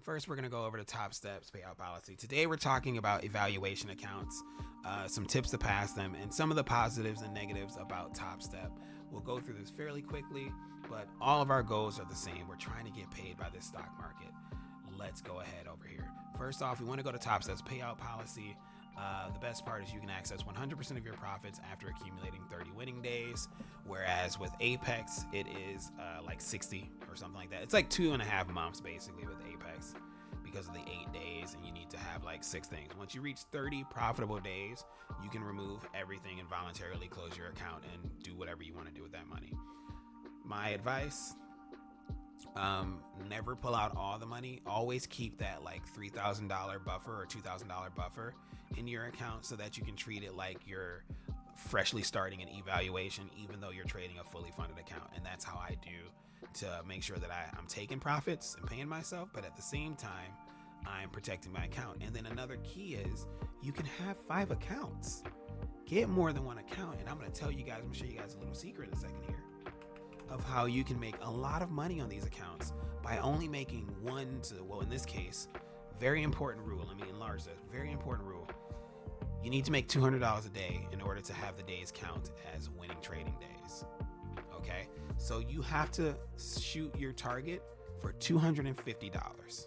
First, we're going to go over the TopStep's payout policy. Today, we're talking about evaluation accounts, some tips to pass them, and some of the positives and negatives about TopStep. We'll go through this fairly quickly, but all of our goals are the same. We're trying to get paid by this stock market. Let's go ahead over here. First off, we want to go to TopStep's payout policy. The best part is you can access 100% of your profits after accumulating 30 winning days, whereas with Apex, it is like 60 or something like that. It's like 2.5 months basically with Apex because of the 8 days, and you need to have like 6 things. Once you reach 30 profitable days, you can remove everything and voluntarily close your account and do whatever you want to do with that money. My advice, never pull out all the money. Always keep that like $3,000 buffer or $2,000 buffer in your account so that you can treat it like you're freshly starting an evaluation, even though you're trading a fully funded account. And that's how I do to make sure that I'm taking profits and paying myself, but at the same time, I'm protecting my account. And then another key is you can have 5 accounts. Get more than one account. And I'm going to tell you guys, I'm going to show you guys a little secret in a second here of how you can make a lot of money on these accounts by only making one to, well, in this case, very important rule. Let me enlarge that. Very important rule. You need to make $200 a day in order to have the days count as winning trading days. Okay? So you have to shoot your target for $250.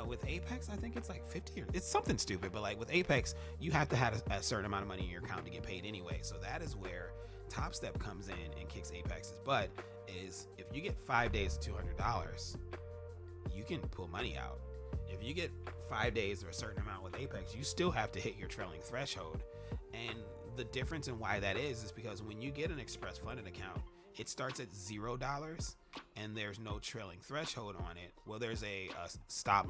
With Apex, I think it's like 50 or it's something stupid, but like with Apex, you have to have a certain amount of money in your account to get paid anyway. So that is where TopStep comes in and kicks Apex's butt. Is if you get 5 days of $200, you can pull money out. If you get 5 days or a certain amount with Apex, you still have to hit your trailing threshold. And the difference in why that is because when you get an express funded account, it starts at $0 and there's no trailing threshold on it. Well, there's a stop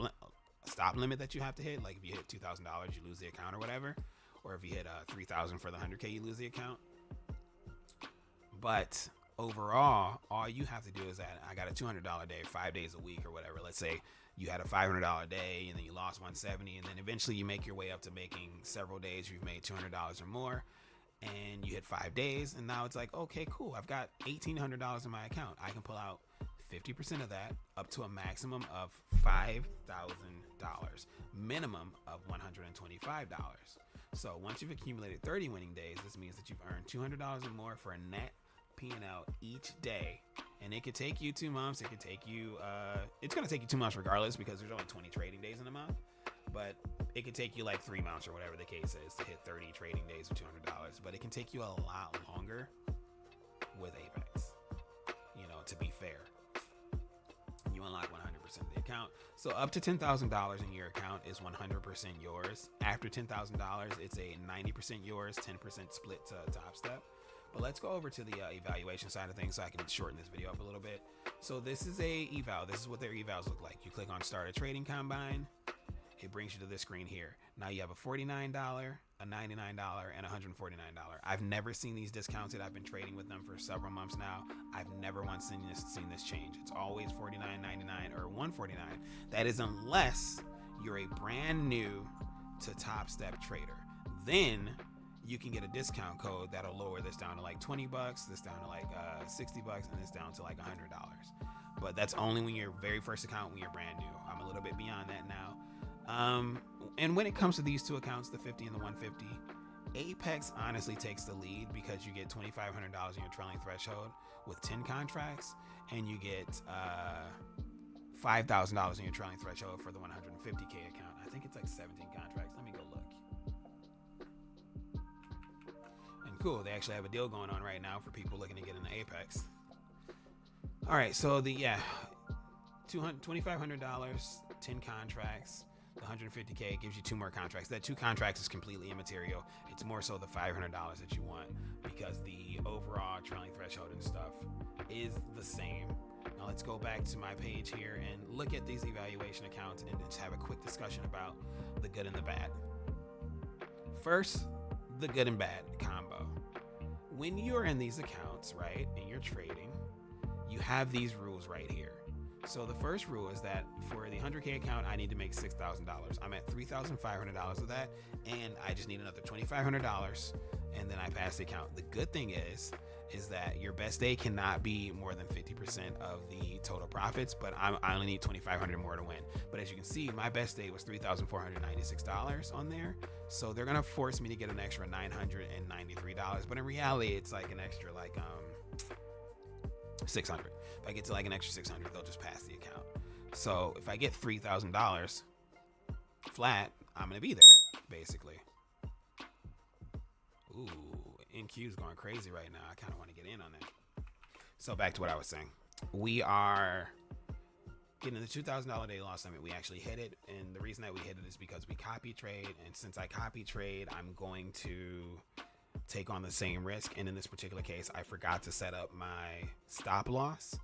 limit that you have to hit. Like if you hit $2,000, you lose the account or whatever. Or if you hit $3,000 for the 100K, you lose the account. But overall, all you have to do is that I got a $200 day, 5 days a week or whatever. Let's say you had a $500 day and then you lost $170, and then eventually you make your way up to making several days. You've made $200 or more, and you hit 5 days, and now it's like, okay, cool. I've got $1,800 in my account. I can pull out 50% of that up to a maximum of $5,000, minimum of $125. So once you've accumulated 30 winning days, this means that you've earned $200 or more for a net P&L each day. And it could take you 2 months. It could take you, it's going to take you 2 months regardless because there's only 20 trading days in a month. But it could take you like 3 months or whatever the case is to hit 30 trading days of $200. But it can take you a lot longer with Apex, to be fair. You unlock 100% of the account. So up to $10,000 in your account is 100% yours. After $10,000, it's a 90% yours, 10% split to TopStep. But let's go over to the evaluation side of things so I can shorten this video up a little bit. So this is a eval. This is what their evals look like. You click on Start a Trading Combine. It brings you to this screen here. Now you have a $49, a $99, and a $149. I've never seen these discounted. I've been trading with them for several months now. I've never once seen this change. It's always $49.99 or $149. That is unless you're a brand new to TopStep trader. Then you can get a discount code that'll lower this down to like $20, this down to like $60, and this down to like $100. But that's only when your very first account, when you're brand new. I'm a little bit beyond that now. And when it comes to these two accounts, the 50 and the 150, Apex honestly takes the lead because you get $2,500 in your trailing threshold with 10 contracts, and you get $5,000 in your trailing threshold for the 150K account. I think it's like 17 contracts. Let me go look. And cool, they actually have a deal going on right now for people looking to get into Apex. All right, so $2,500, 10 contracts. The 150K gives you 2 more contracts. That 2 contracts is completely immaterial. It's more so the $500 that you want because the overall trailing threshold and stuff is the same. Now let's go back to my page here and look at these evaluation accounts and just have a quick discussion about the good and the bad. First, the good and bad combo. When you're in these accounts, right, and you're trading, you have these rules right here. So the first rule is that for the 100K account, I need to make $6,000. I'm at $3,500 of that, and I just need another $2,500, and then I pass the account. The good thing is is that your best day cannot be more than 50% of the total profits, but I only need 2,500 more to win. But as you can see, my best day was $3,496 on there. So they're gonna force me to get an extra $993. But in reality, it's like an extra like 600. If I get to like an extra 600, they'll just pass the account. So if I get $3,000 flat, I'm gonna be there basically. Ooh, NQ's going crazy right now. I kind of want to get in on that. So back to what I was saying. We are getting the $2,000 day loss limit. We actually hit it, and the reason that we hit it is because we copy trade. And since I copy trade, I'm going to take on the same risk. And in this particular case, I forgot to set up my stop loss.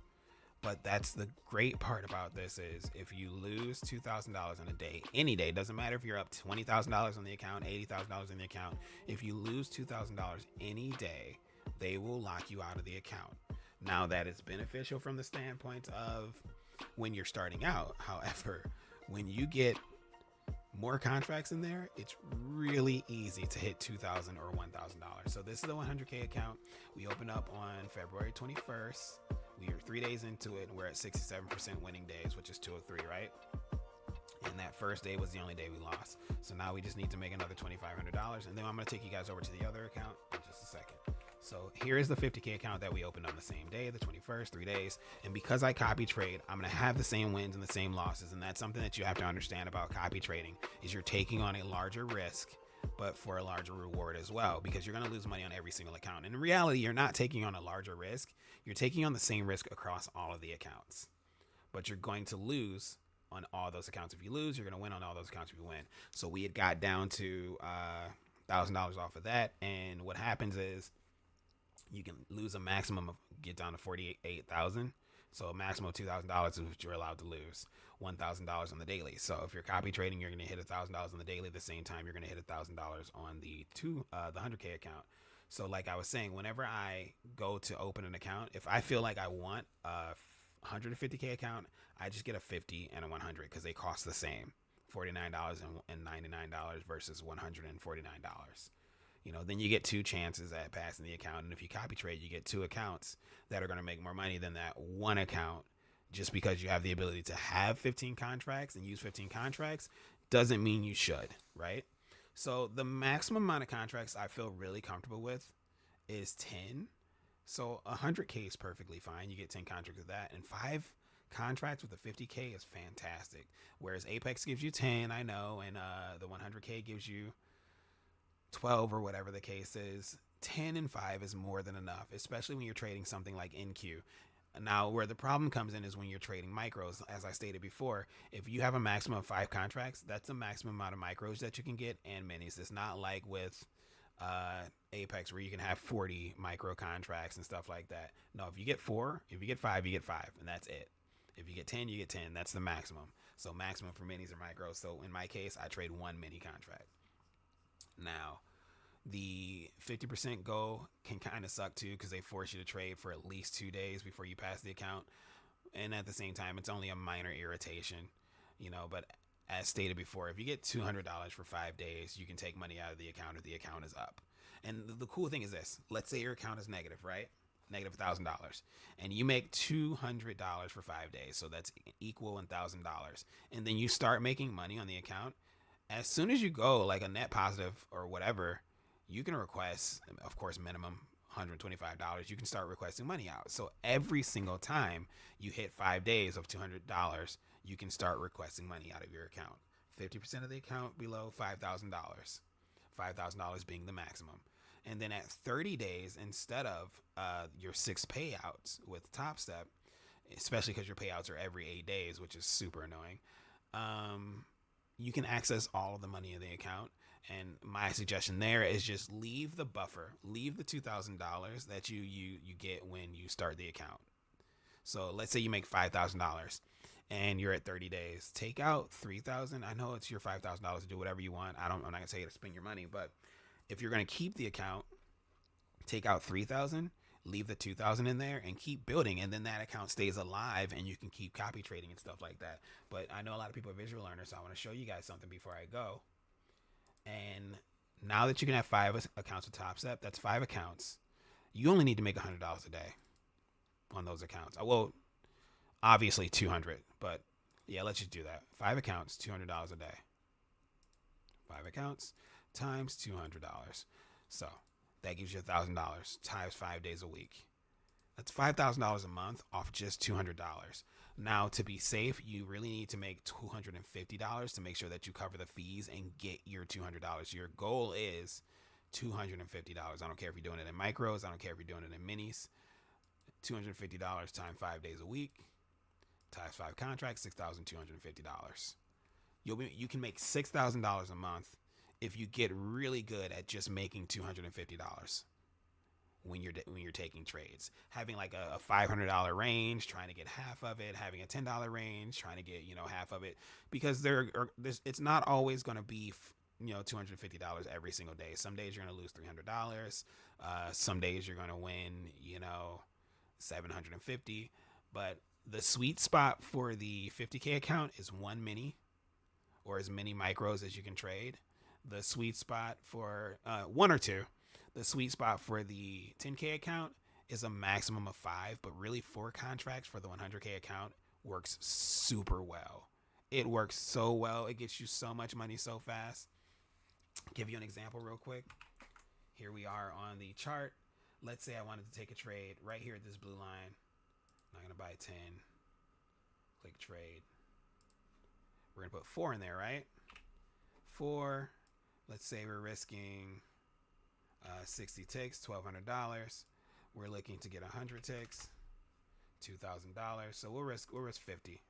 But that's the great part about this is if you lose $2,000 in a day, any day, doesn't matter if you're up $20,000 on the account, $80,000 in the account. If you lose $2,000 any day, they will lock you out of the account. Now that is beneficial from the standpoint of when you're starting out. However, when you get more contracts in there, it's really easy to hit $2,000 or $1,000. So this is the 100K account. We opened up on February 21st. We are 3 days into it, and we're at 67% winning days, which is 203, right? And that first day was the only day we lost. So now we just need to make another $2,500, and then I'm going to take you guys over to the other account in just a second. So here is the 50K account that we opened on the same day, the 21st, 3 days. And because I copy trade, I'm going to have the same wins and the same losses. And that's something that you have to understand about copy trading is you're taking on a larger risk, but for a larger reward as well, because you're going to lose money on every single account. And in reality, you're not taking on a larger risk. You're taking on the same risk across all of the accounts, but you're going to lose on all those accounts. If you lose, you're going to win on all those accounts if you win. So we had got down to $1,000 off of that. And what happens is you can lose a maximum of get down to 48,000. So a maximum of $2,000 is what you're allowed to lose. $1,000 on the daily. So if you're copy trading, you're going to hit $1,000 on the daily. At the same time, you're going to hit $1,000 on the 100K account. So like I was saying, whenever I go to open an account, if I feel like I want a 150K account, I just get a 50 and a 100 because they cost the same, $49.99 versus $149. You know, then you get two chances at passing the account. And if you copy trade, you get two accounts that are going to make more money than that one account. Just because you have the ability to have 15 contracts and use 15 contracts doesn't mean you should, right? So the maximum amount of contracts I feel really comfortable with is 10. So 100K is perfectly fine. You get 10 contracts with that. And 5 contracts with a 50K is fantastic. Whereas Apex gives you 10, I know, and the 100K gives you 12 or whatever the case is. 10 and 5 is more than enough, especially when you're trading something like NQ. Now, where the problem comes in is when you're trading micros. As I stated before, if you have a maximum of 5 contracts, that's the maximum amount of micros that you can get and minis. It's not like with Apex where you can have 40 micro contracts and stuff like that. No, if you get 4, if you get 5, you get 5, and that's it. If you get 10, you get 10. That's the maximum. So maximum for minis or micros. So in my case, I trade 1 mini contract. Now, the 50% go can kind of suck too because they force you to trade for at least 2 days before you pass the account. And at the same time, it's only a minor irritation, you know, but as stated before, if you get $200 for 5 days, you can take money out of the account if the account is up. And the cool thing is this, let's say your account is negative, right? Negative $1,000, and you make $200 for 5 days. So that's equal $1,000. And then you start making money on the account. As soon as you go like a net positive or whatever, you can request, of course, minimum $125. You can start requesting money out. So every single time you hit 5 days of $200, you can start requesting money out of your account. 50% of the account below $5,000. $5,000 being the maximum. And then at 30 days, instead of your 6 payouts with TopStep, especially because your payouts are every 8 days, which is super annoying, you can access all of the money in the account. And my suggestion there is just leave the buffer, leave the $2,000 that you get when you start the account. So let's say you make $5,000 and you're at 30 days. Take out $3,000. I know it's your $5,000 to do whatever you want. I'm not gonna tell you to spend your money, but if you're gonna keep the account, take out $3,000, leave the $2,000 in there, and keep building. And then that account stays alive, and you can keep copy trading and stuff like that. But I know a lot of people are visual learners, so I want to show you guys something before I go. And now that you can have 5 accounts with TopStep, that's 5 accounts. You only need to make $100 a day on those accounts. Well, obviously 200, but yeah, let's just do that. 5 accounts, $200 a day. 5 accounts times $200. So that gives you $1,000 times 5 days a week. That's $5,000 a month off just $200. Now, to be safe, you really need to make $250 to make sure that you cover the fees and get your $200. Your goal is $250. I don't care if you're doing it in micros. I don't care if you're doing it in minis. $250 times 5 days a week times 5 contracts, $6,250. You can make $6,000 a month if you get really good at just making $250 when you're taking trades. Having like a $500 range, trying to get half of it, having a $10 range, trying to get half of it, because it's not always going to be $250 every single day. Some days you're going to lose $300. Some days you're going to win $750. But the sweet spot for the 50K account is 1 mini or as many micros as you can trade. The sweet spot for 1 or 2. The sweet spot for the 10K account is a maximum of 5, but really 4 contracts for the 100K account works super well. It works so well. It gets you so much money so fast. Give you an example real quick. Here we are on the chart. Let's say I wanted to take a trade right here at this blue line. I'm not going to buy 10. Click trade. We're going to put 4 in there, right? 4. Let's say we're risking 60 ticks, $1,200. We're looking to get 100 ticks, $2,000. So we'll risk 50,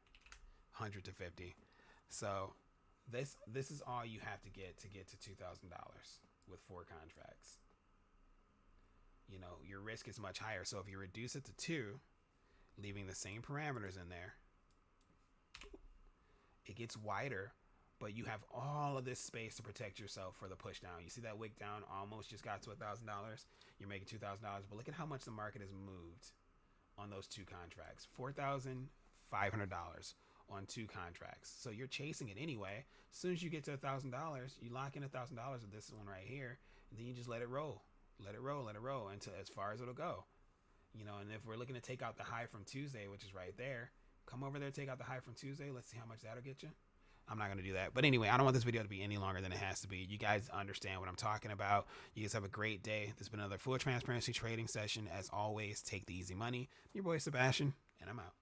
100 to 50. So this is all you have to get to $2,000 with 4 contracts. Your risk is much higher. So if you reduce it to 2, leaving the same parameters in there, it gets wider, but you have all of this space to protect yourself for the push down. You see that wick down almost just got to $1,000. You're making $2,000, but look at how much the market has moved on those 2 contracts. $4,500 on 2 contracts. So you're chasing it anyway. As soon as you get to $1,000, you lock in $1,000 with this one right here, and then you just let it roll. Let it roll until as far as it'll go. And if we're looking to take out the high from Tuesday, which is right there, come over there, take out the high from Tuesday. Let's see how much that'll get you. I'm not going to do that. But anyway, I don't want this video to be any longer than it has to be. You guys understand what I'm talking about. You guys have a great day. This has been another full transparency trading session. As always, take the easy money. Your boy Sebastian, and I'm out.